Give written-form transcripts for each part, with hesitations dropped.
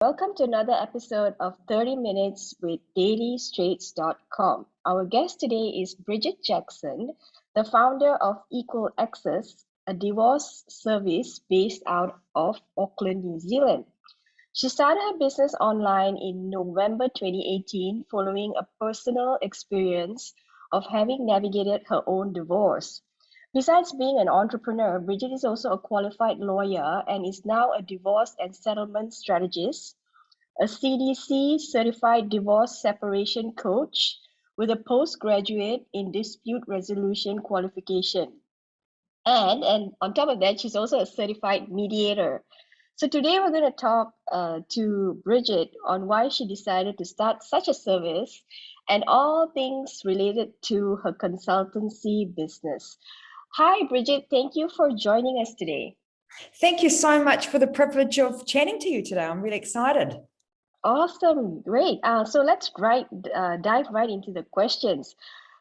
Welcome to another episode of 30 Minutes with DailyStraits.com. Our guest today is Bridgette Jackson, the founder of Equal Exes, a divorce service based out of Auckland, New Zealand. She started her business online in November 2018 following a personal experience of having navigated her own divorce. Besides being an entrepreneur, Bridgette is also a qualified lawyer and is now a divorce and settlement strategist, a CDC certified divorce separation coach with a postgraduate in dispute resolution qualification. And on top of that, she's also a certified mediator. So today we're going to talk to Bridgette on why she decided to start such a service and all things related to her consultancy business. Hi, Bridgette. Thank you for joining us today. Thank you so much for the privilege of chatting to you today. I'm really excited. Awesome. Great. So let's dive right into the questions.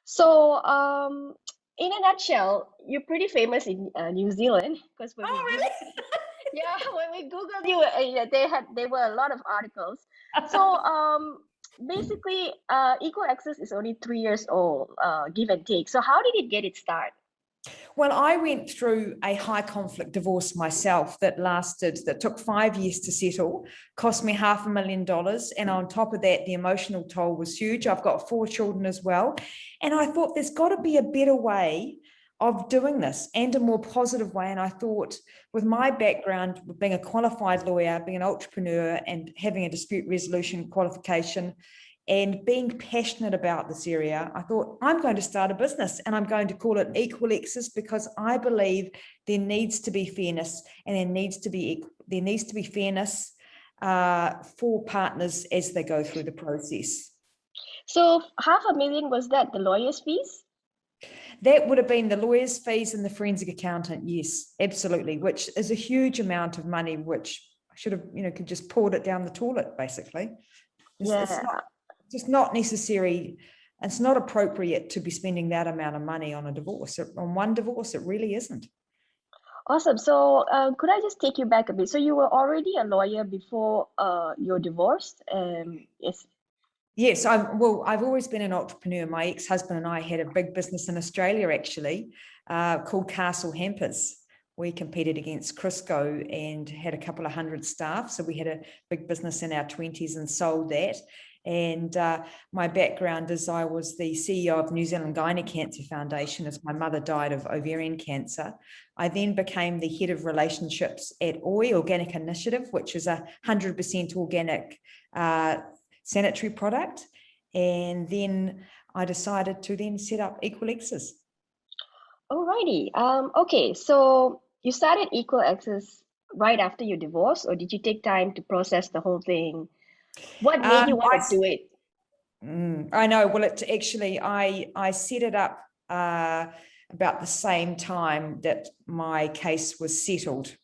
So, in a nutshell, you're pretty famous in New Zealand because Really? yeah, when we Googled you, there were a lot of articles. So, basically, Equal Exes is only 3 years old, give and take. So, how did it get its start? Well, I went through a high conflict divorce myself that took 5 years to settle, cost me $500,000. And on top of that, the emotional toll was huge. I've got 4 children as well. And I thought there's got to be a better way of doing this and a more positive way. And I thought with my background, being a qualified lawyer, being an entrepreneur and having a dispute resolution qualification, and being passionate about this area, I thought I'm going to start a business and I'm going to call it Equal Exes because I believe there needs to be fairness and there needs to be fairness for partners as they go through the process. So $500,000, was that the lawyer's fees? That would have been the lawyer's fees and the forensic accountant. Yes, absolutely, which is a huge amount of money, which I should have, could just poured it down the toilet, basically. It's just not necessary. It's not appropriate to be spending that amount of money on a divorce. On one divorce, it really isn't. Awesome. So could I just take you back a bit? So you were already a lawyer before your divorce? Yes. Yes, I've always been an entrepreneur. My ex-husband and I had a big business in Australia, actually, called Castle Hampers. We competed against Crisco and had a couple of hundred staff. So we had a big business in our 20s and sold that. And my background is I was the CEO of New Zealand Gynae Cancer Foundation as my mother died of ovarian cancer. I then became the head of relationships at OI, Organic Initiative, which is 100% organic sanitary product. And then I decided to then set up Equal Exes. Alrighty. Okay, so you started Equal Exes right after your divorce, or did you take time to process the whole thing? What made you want to do it? I know. Well, it actually, I set it up about the same time that my case was settled.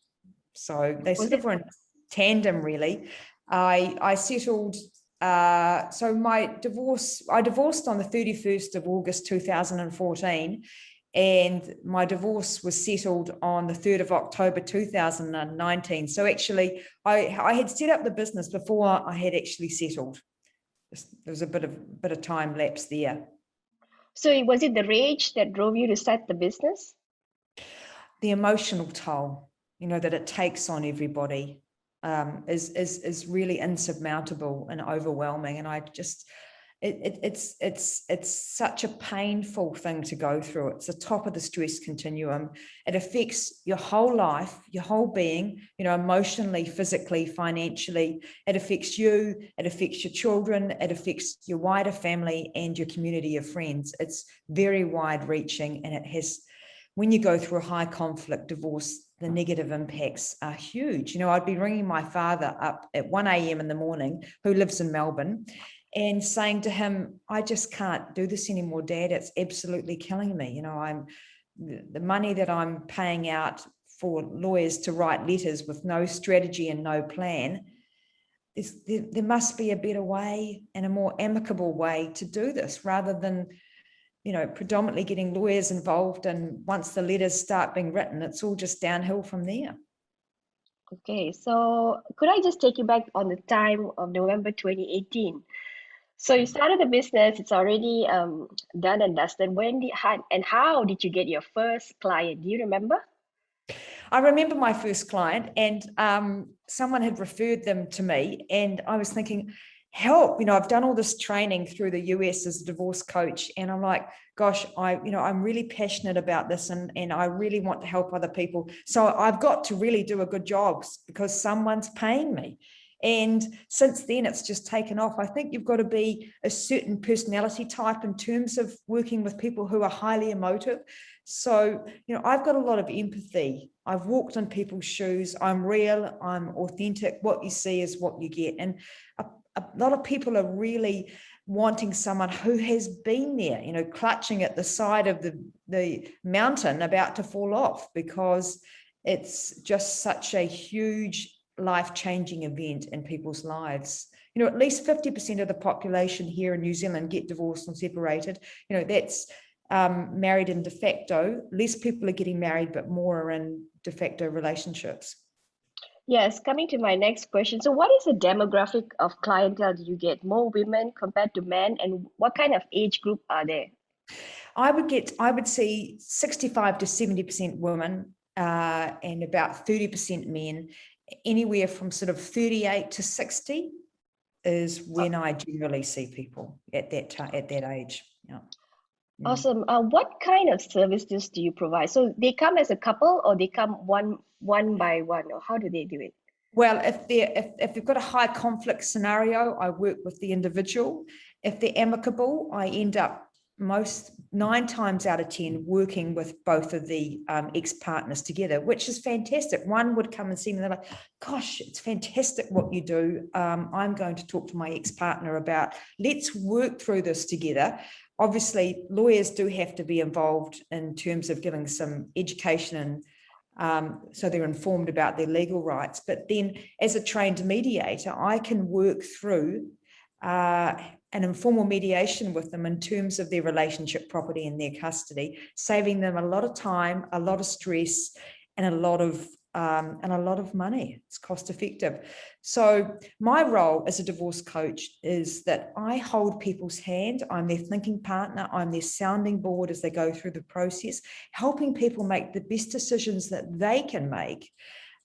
So they sort of were in tandem, really. I settled. So I divorced on the 31st of August 2014. And my divorce was settled on the 3rd of October 2019. So actually, I had set up the business before I had actually settled. There was a bit of time lapse there. So was it the rage that drove you to start the business? The emotional toll, that it takes on everybody is really insurmountable and overwhelming. And I just... It's such a painful thing to go through. It's the top of the stress continuum. It affects your whole life, your whole being, emotionally, physically, financially. It affects you, it affects your children, it affects your wider family and your community of friends. It's very wide reaching, and when you go through a high conflict divorce, the negative impacts are huge. I'd be ringing my father up at 1 a.m. in the morning, who lives in Melbourne, and saying to him, I just can't do this anymore, Dad. It's absolutely killing me. The money that I'm paying out for lawyers to write letters with no strategy and no plan. There must be a better way and a more amicable way to do this, rather than, predominantly getting lawyers involved. And once the letters start being written, it's all just downhill from there. Okay, so could I just take you back on the time of November 2018? So you started the business, it's already done and dusted. How did you get your first client? Do you remember? I remember my first client, and someone had referred them to me, and I was thinking, help, I've done all this training through the US as a divorce coach, and I'm like, gosh, I'm really passionate about this, and I really want to help other people. So I've got to really do a good job because someone's paying me. And since then, it's just taken off. I think you've got to be a certain personality type in terms of working with people who are highly emotive. So, I've got a lot of empathy. I've walked in people's shoes. I'm real. I'm authentic. What you see is what you get. And a lot of people are really wanting someone who has been there, clutching at the side of the mountain about to fall off, because it's just such a huge life-changing event in people's lives. At least 50% of the population here in New Zealand get divorced and separated. That's married in de facto. Less people are getting married, but more are in de facto relationships. Yes, coming to my next question. So what is the demographic of clientele do you get? More women compared to men, and what kind of age group are there? I would see 65 to 70% women and about 30% men. Anywhere from sort of 38 to 60 is when I generally see people at that age. Yeah. Awesome. What kind of services do you provide? So they come as a couple, or they come one by one, or how do they do it? Well, if they've got a high conflict scenario, I work with the individual. If they're amicable, I end up 9 times out of 10 working with both of the ex-partners together, which is fantastic. One would come and see me, and they're like, gosh, it's fantastic what you do. I'm going to talk to my ex-partner about, let's work through this together. Obviously, lawyers do have to be involved in terms of giving some education, and so they're informed about their legal rights. But then as a trained mediator, I can work through an informal mediation with them in terms of their relationship property and their custody, saving them a lot of time, a lot of stress, and a lot of money. It's cost effective. So my role as a divorce coach is that I hold people's hand. I'm their thinking partner. I'm their sounding board as they go through the process, helping people make the best decisions that they can make,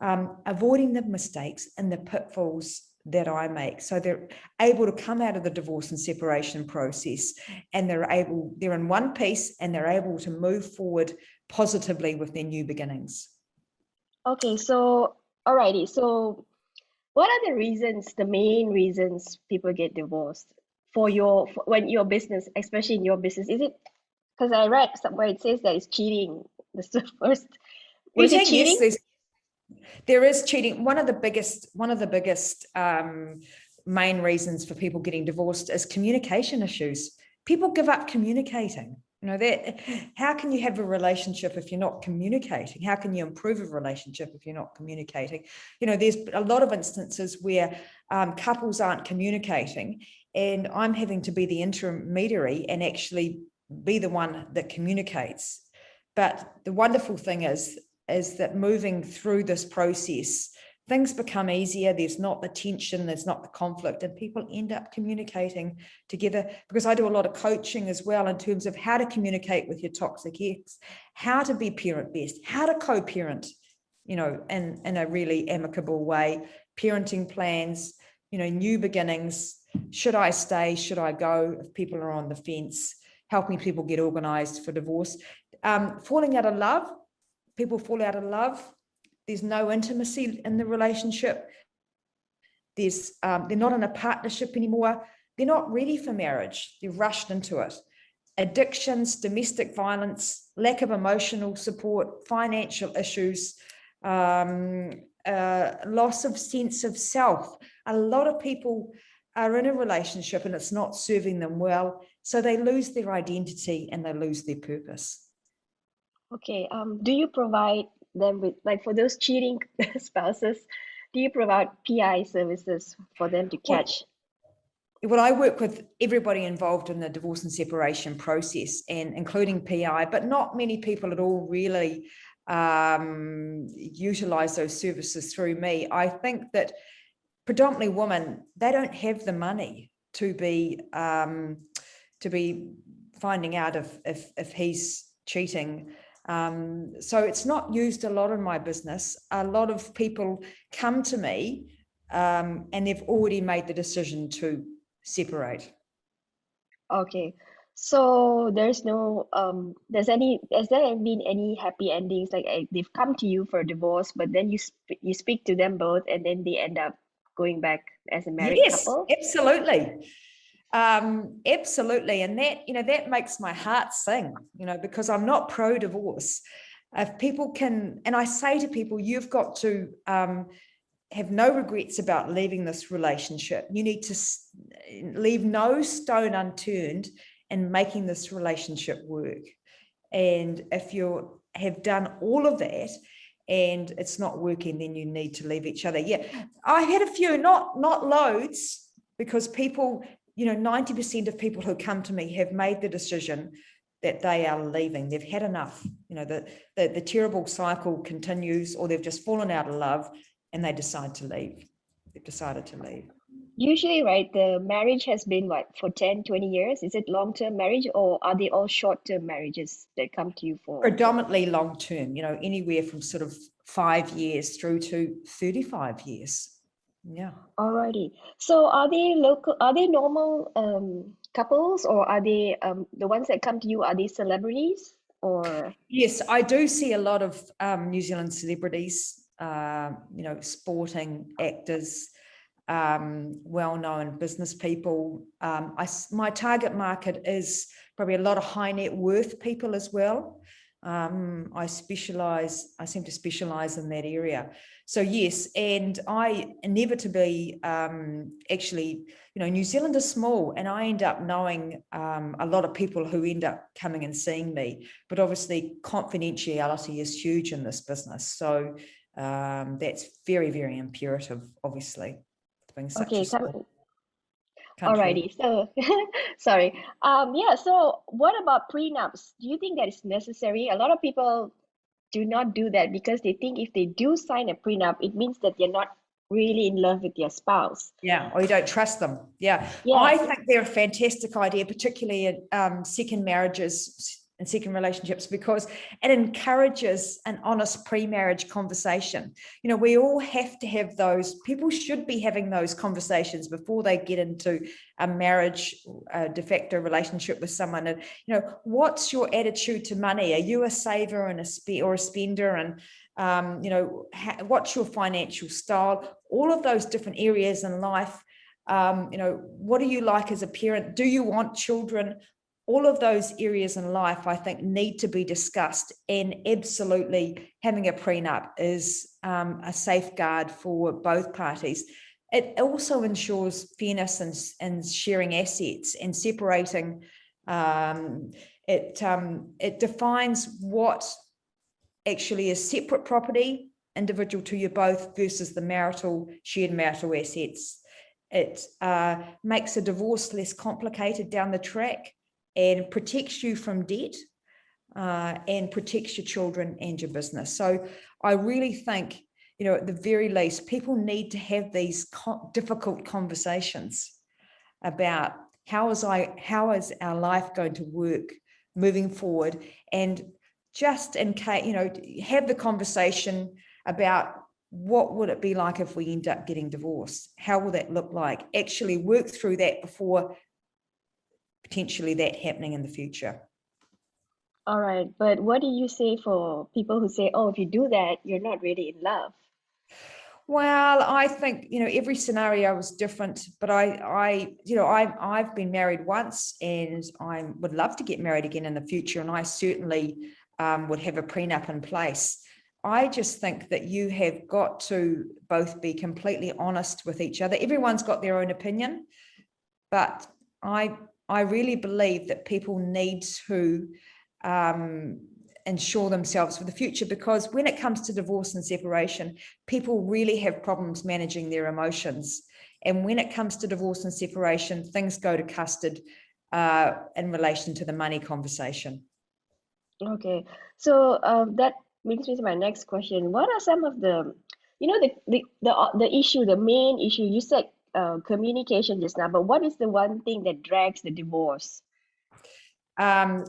avoiding the mistakes and the pitfalls that I make. So they're able to come out of the divorce and separation process, and they're in one piece, and they're able to move forward positively with their new beginnings. Okay, so alrighty. So what are the main reasons people get divorced when your business, especially in your business? Is it because I read somewhere it says that it's cheating? This is the first. Was it cheating? Yes, there is cheating. One of the biggest main reasons for people getting divorced is communication issues. People give up communicating. That how can you have a relationship if you're not communicating? How can you improve a relationship if you're not communicating? There's a lot of instances where couples aren't communicating, and I'm having to be the intermediary and actually be the one that communicates. But the wonderful thing is that moving through this process, things become easier. There's not the tension, there's not the conflict, and people end up communicating together, because I do a lot of coaching as well in terms of how to communicate with your toxic ex, how to be parent best, how to co-parent, in a really amicable way, parenting plans, new beginnings. Should I stay? Should I go? If people are on the fence, helping people get organized for divorce. Falling out of love. People fall out of love. There's no intimacy in the relationship. They're not in a partnership anymore. They're not ready for marriage. They're rushed into it. Addictions, domestic violence, lack of emotional support, financial issues, loss of sense of self. A lot of people are in a relationship and it's not serving them well, so they lose their identity and they lose their purpose. Okay. Do you provide them with, like, for those cheating spouses, do you provide PI services for them to catch? Well, I work with everybody involved in the divorce and separation process, and including PI, but not many people at all really utilize those services through me. I think that predominantly women, they don't have the money to be finding out if he's cheating. So it's not used a lot in my business. A lot of people come to me and they've already made the decision to separate. Okay. So there's no has there been any happy endings, like they've come to you for a divorce, but then you speak to them both and then they end up going back as a married Yes, couple? absolutely. Absolutely. And that, that makes my heart sing, because I'm not pro-divorce. If people can, and I say to people, you've got to have no regrets about leaving this relationship. You need to leave no stone unturned in making this relationship work. And if you have done all of that and it's not working, then you need to leave each other. Yeah, I had a few, not loads, because people, 90% of people who come to me have made the decision that they are leaving. They've had enough. The terrible cycle continues, or they've just fallen out of love and they decide to leave. They've decided to leave. Usually, right, the marriage has been what, for 10, 20 years? Is it long-term marriage, or are they all short-term marriages that come to you for? Predominantly long-term, anywhere from sort of 5 years through to 35 years. Yeah. Alrighty. So are they normal couples, or are they the ones that come to you, are they celebrities or? Yes, I do see a lot of New Zealand celebrities, sporting actors, well-known business people. My target market is probably a lot of high net worth people as well. I seem to specialize in that area. So yes, and I inevitably, actually, New Zealand is small, and I end up knowing a lot of people who end up coming and seeing me, but obviously confidentiality is huge in this business. So that's very, very imperative, obviously, being such a small country. Alrighty. So sorry. Yeah, so what about prenups? Do you think that is necessary? A lot of people do not do that because they think if they do sign a prenup, it means that they're not really in love with their spouse. Yeah, or you don't trust them. Yeah, Yeah. I think they're a fantastic idea, particularly in second marriages and second relationships, because it encourages an honest pre-marriage conversation. We all have to have those. People should be having those conversations before they get into a marriage, a de facto relationship with someone. And what's your attitude to money? Are you a saver and a spender? And what's your financial style? All of those different areas in life. What do you like as a parent? Do you want children? All of those areas in life, I think, need to be discussed, and absolutely having a prenup is a safeguard for both parties. It also ensures fairness and sharing assets and separating. It defines what actually is separate property, individual to you both, versus the shared marital assets. It makes a divorce less complicated down the track, and protects you from debt, and protects your children and your business. So I really think, at the very least, people need to have these difficult conversations about how is our life going to work moving forward, and just in case, have the conversation about what would it be like if we end up getting divorced? How will that look like? Actually work through that before potentially that happening in the future. All right, but what do you say for people who say, oh, if you do that, you're not really in love? Well, I think, every scenario is different, but I've been married once, and I would love to get married again in the future. And I certainly would have a prenup in place. I just think that you have got to both be completely honest with each other. Everyone's got their own opinion, but I really believe that people need to ensure themselves for the future, because when it comes to divorce and separation, people really have problems managing their emotions. And when it comes to divorce and separation, things go to custard in relation to the money conversation. Okay, so brings me to my next question. What are some of the, the issue, the main issue? You said communication just now, but what is the one thing that drags the divorce? That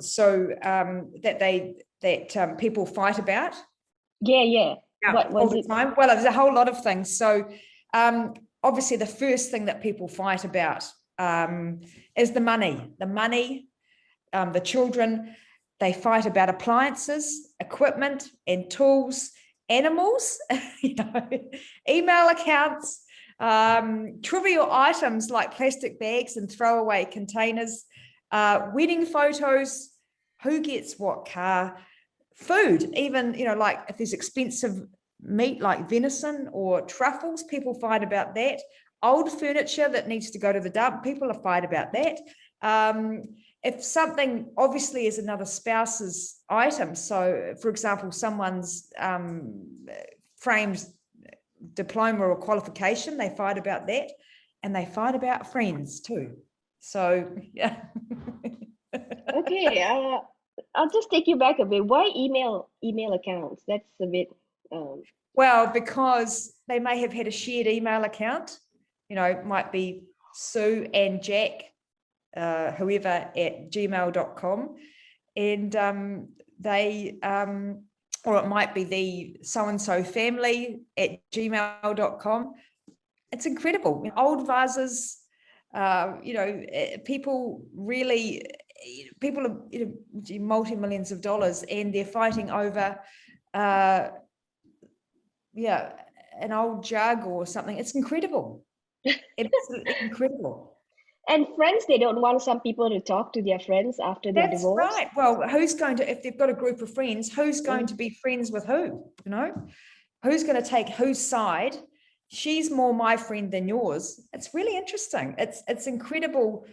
people fight about. Yeah. What was all the time? Well, there's a whole lot of things. So obviously the first thing that people fight about is the money. The children, they fight about appliances, equipment and tools, animals, email accounts, trivial items like plastic bags and throwaway containers, wedding photos, who gets what car, food, even, like if there's expensive meat like venison or truffles, people fight about that. Old furniture that needs to go to the dump, people fight about that. If something obviously is another spouse's item, so for example, someone's framed diploma or qualification, they fight about that, and they fight about friends too. So yeah. Okay, I'll just take you back a bit. Why email accounts? That's a bit. Well, because they may have had a shared email account. Might be Sue and Jack, whoever at gmail.com, and they or it might be the so-and-so family at gmail.com. It's incredible. Old vases, people are multi-millions of dollars, and they're fighting over an old jug or something. It's incredible. Absolutely incredible. And friends, they don't want some people to talk to their friends after their divorce. That's right. Well, who's going to, if they've got a group of friends, who's going to be friends with who? Who's going to take whose side? She's more my friend than yours. It's really interesting. It's incredible.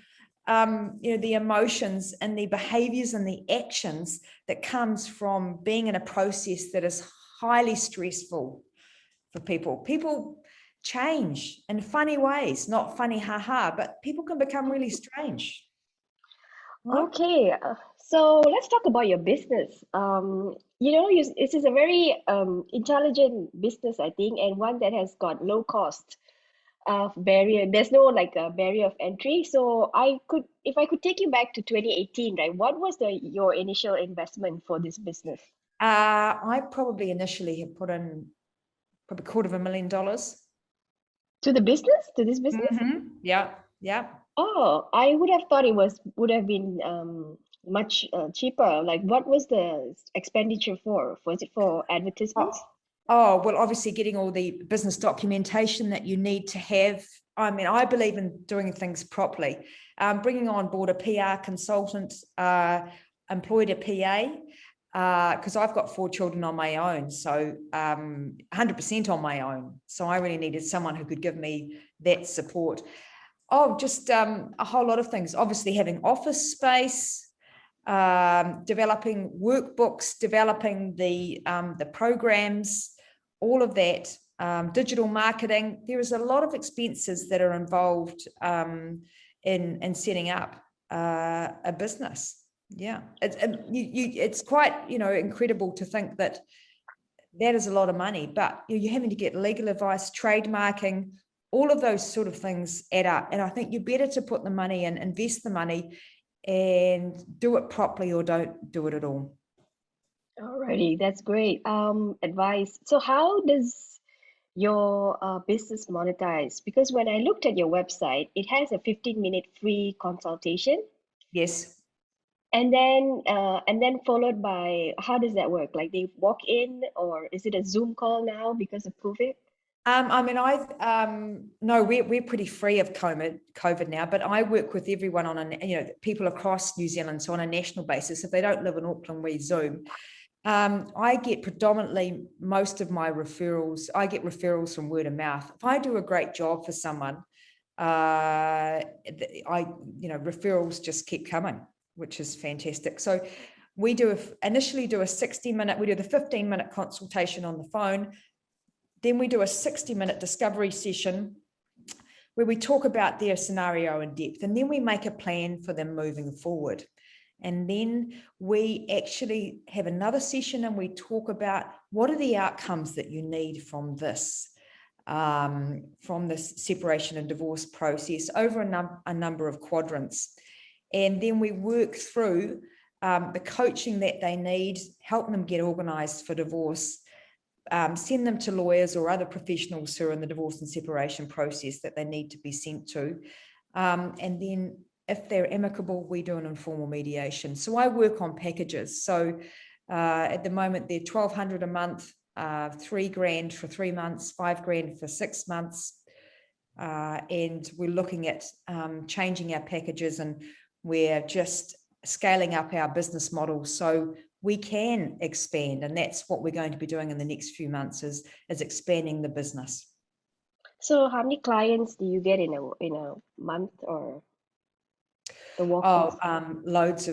The emotions and the behaviors and the actions that comes from being in a process that is highly stressful for people. People change in funny ways, not funny haha, but people can become really strange. Okay, so let's talk about your business. This is a very intelligent business, I think, and one that has got low cost of barrier. There's no like a barrier of entry. So if I could take you back to 2018, right? What was your initial investment for this business? I probably initially had put in probably $250,000. To this business? Mm-hmm. Yeah. Oh, I would have thought would have been much cheaper. Like, what was the expenditure for? Was it for advertisements? Oh, well, obviously getting all the business documentation that you need to have. I mean, I believe in doing things properly. Bringing on board a PR consultant, employed a PA, because I've got 4 children on my own, so 100% on my own. So I really needed someone who could give me that support. Oh, just a whole lot of things. Obviously having office space, developing workbooks, developing the programs, all of that, digital marketing. There is a lot of expenses that are involved in setting up a business. Yeah, it's quite incredible to think that is a lot of money, but you're having to get legal advice, trademarking, all of those sort of things add up. And I think you're better to put the money in, invest the money, and do it properly, or don't do it at all. Alrighty, that's great advice. So how does your business monetize? Because when I looked at your website, it has a 15-minute free consultation. Yes. And then followed by, how does that work? Like they walk in, or is it a Zoom call now because of COVID? I mean, no, we're pretty free of COVID now, but I work with everyone on people across New Zealand, so on a national basis. If they don't live in Auckland, we Zoom. I get predominantly most of my referrals. I get referrals from word of mouth. If I do a great job for someone, referrals just keep coming, which is fantastic. So we initially do a 60-minute. We do the 15-minute consultation on the phone. Then we do a 60-minute discovery session where we talk about their scenario in depth, and then we make a plan for them moving forward. And then we actually have another session and we talk about what are the outcomes that you need from this separation and divorce process over a number of quadrants. And then we work through the coaching that they need, help them get organised for divorce, send them to lawyers or other professionals who are in the divorce and separation process that they need to be sent to. And then if they're amicable, we do an informal mediation. So I work on packages. So at the moment, they're $1,200 a month, $3,000 for 3 months, $5,000 for 6 months. And we're looking at changing our packages, and we're just scaling up our business model so we can expand. And that's what we're going to be doing in the next few months is expanding the business. So how many clients do you get in a month or the loads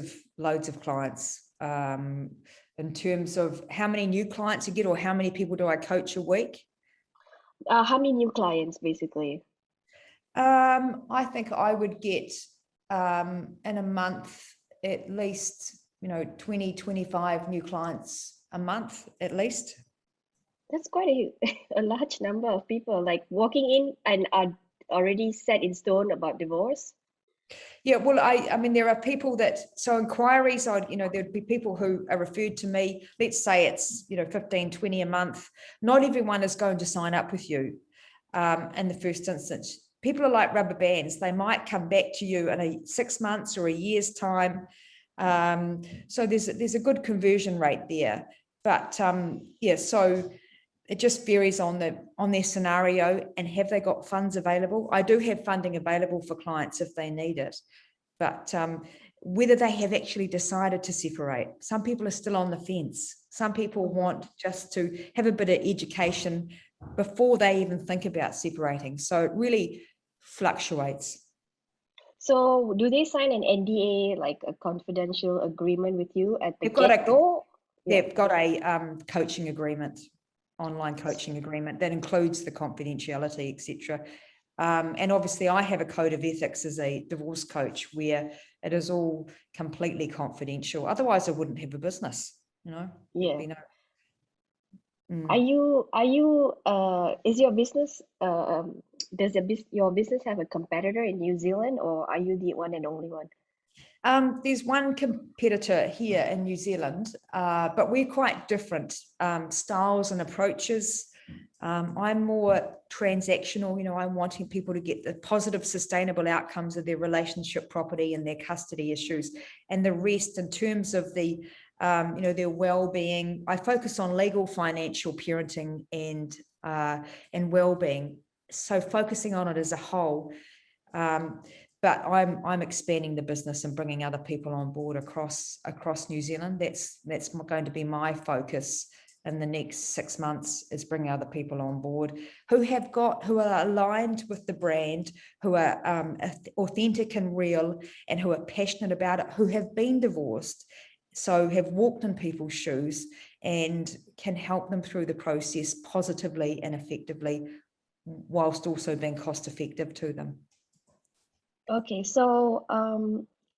of clients. In terms of how many new clients you get or how many people do I coach a week? How many new clients basically? I think I would get in a month at least 20, 25 new clients a month at least. That's quite a large number of people like walking in and are already set in stone about divorce. Yeah, well, I mean, there are people so inquiries, there'd be people who are referred to me. Let's say it's, 15, 20 a month. Not everyone is going to sign up with you in the first instance. People are like rubber bands. They might come back to you in 6 months or a year's time. So there's a good conversion rate there. But so it just varies on their scenario and have they got funds available. I do have funding available for clients if they need it, but whether they have actually decided to separate. Some people are still on the fence. Some people want just to have a bit of education before they even think about separating. So it really fluctuates. So do they sign an NDA, like a confidential agreement with you at the get-go? They've got a coaching agreement. Online coaching agreement that includes the confidentiality, etc. And obviously I have a code of ethics as a divorce coach where it is all completely confidential. Otherwise I wouldn't have a business, Yeah. Are you is your business does your business have a competitor in New Zealand, or are you the one and only one? There's one competitor here in New Zealand, but we're quite different styles and approaches. I'm more transactional, I'm wanting people to get the positive, sustainable outcomes of their relationship property and their custody issues, and the rest in terms of the, their well-being. I focus on legal, financial, parenting, and well-being. So focusing on it as a whole. But I'm expanding the business and bringing other people on board across New Zealand. That's going to be my focus in the next 6 months, is bringing other people on board who are aligned with the brand, who are authentic and real, and who are passionate about it, who have been divorced, so have walked in people's shoes and can help them through the process positively and effectively, whilst also being cost effective to them. Okay, so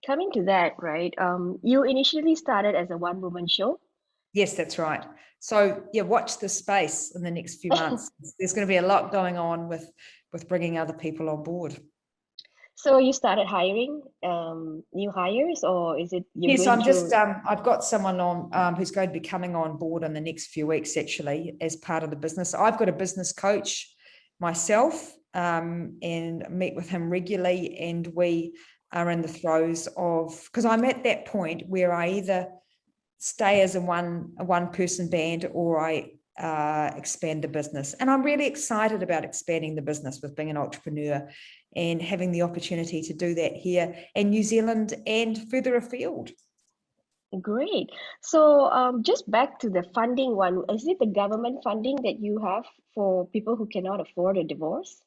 coming to that, right? You initially started as a one-woman show. Yes, that's right. So yeah, watch the space in the next few months. There's going to be a lot going on with bringing other people on board. So you started hiring new hires, or is it? Yes, I'm just I've got someone on who's going to be coming on board in the next few weeks, actually, as part of the business. I've got a business coach myself, and meet with him regularly, and we are in the throes of, because I'm at that point where I either stay as a one person band or I expand the business. And I'm really excited about expanding the business with being an entrepreneur and having the opportunity to do that here in New Zealand and further afield. Great. So just back to the funding one, is it the government funding that you have for people who cannot afford a divorce?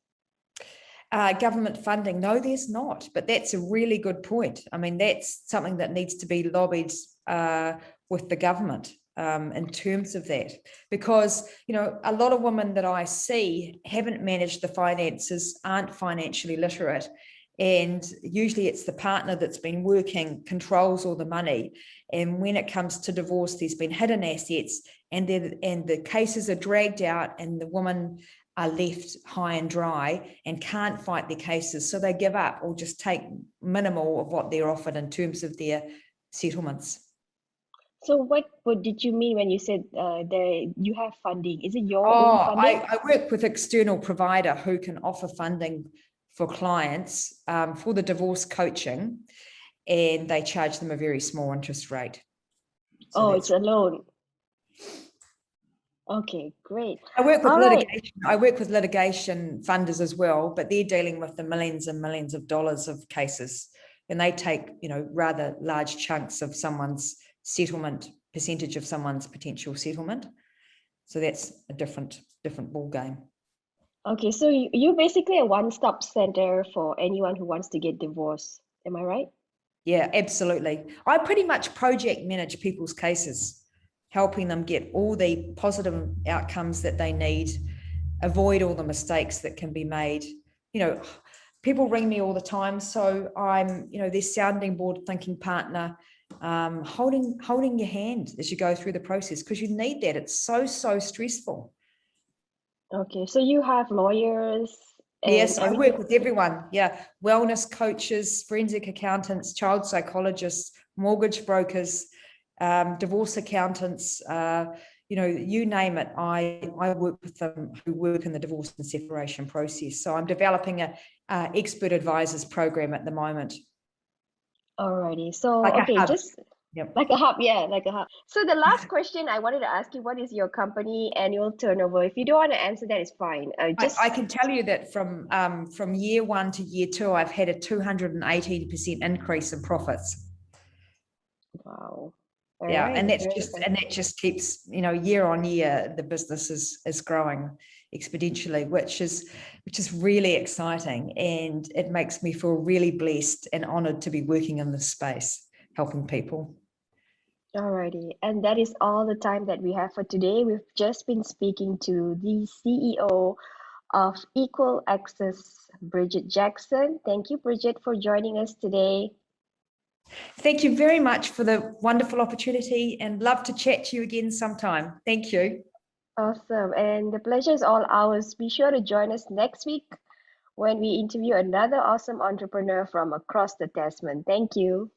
Government funding? No, there's not, but that's a really good point. I mean, that's something that needs to be lobbied with the government in terms of that, because a lot of women that I see haven't managed the finances, aren't financially literate, And usually it's the partner that's been working, controls all the money. And when it comes to divorce, there's been hidden assets, and the cases are dragged out, and the women are left high and dry and can't fight their cases. So they give up or just take minimal of what they're offered in terms of their settlements. So what did you mean when you said you have funding? Is it your own funding? I work with external provider who can offer funding for clients for the divorce coaching, and they charge them a very small interest rate. So it's a loan. Okay, great. I work with litigation. I work with litigation funders as well, but they're dealing with the millions and millions of dollars of cases, and they take, rather large chunks of someone's settlement, percentage of someone's potential settlement. So that's a different ball game. Okay, so you're basically a one-stop center for anyone who wants to get divorced. Am I right? Yeah, absolutely. I pretty much project manage people's cases, helping them get all the positive outcomes that they need, avoid all the mistakes that can be made. People ring me all the time, so I'm, their sounding board, thinking partner, holding your hand as you go through the process, because you need that. It's so stressful. Okay, so you have lawyers. Yes, I work with everyone. Yeah, wellness coaches, forensic accountants, child psychologists, mortgage brokers, divorce accountants. You name it. I work with them who work in the divorce and separation process. So I'm developing a expert advisors program at the moment. Alrighty. So like okay, just yep. Like a hub, yeah, like a hub. So the last question I wanted to ask you, what is your company annual turnover? If you don't want to answer that, it's fine. I can tell you that from year 1 to year 2, I've had a 218% increase in profits. Wow. Yeah, right. And that just keeps, year on year, the business is growing exponentially, which is really exciting, and it makes me feel really blessed and honored to be working in this space, helping people. Alrighty, and that is all the time that we have for today. We've just been speaking to the CEO of Equal Exes, Bridgette Jackson. Thank you, Bridgette, for joining us today. Thank you very much for the wonderful opportunity, and love to chat to you again sometime. Thank you. Awesome, and the pleasure is all ours. Be sure to join us next week when we interview another awesome entrepreneur from across the Tasman. Thank you.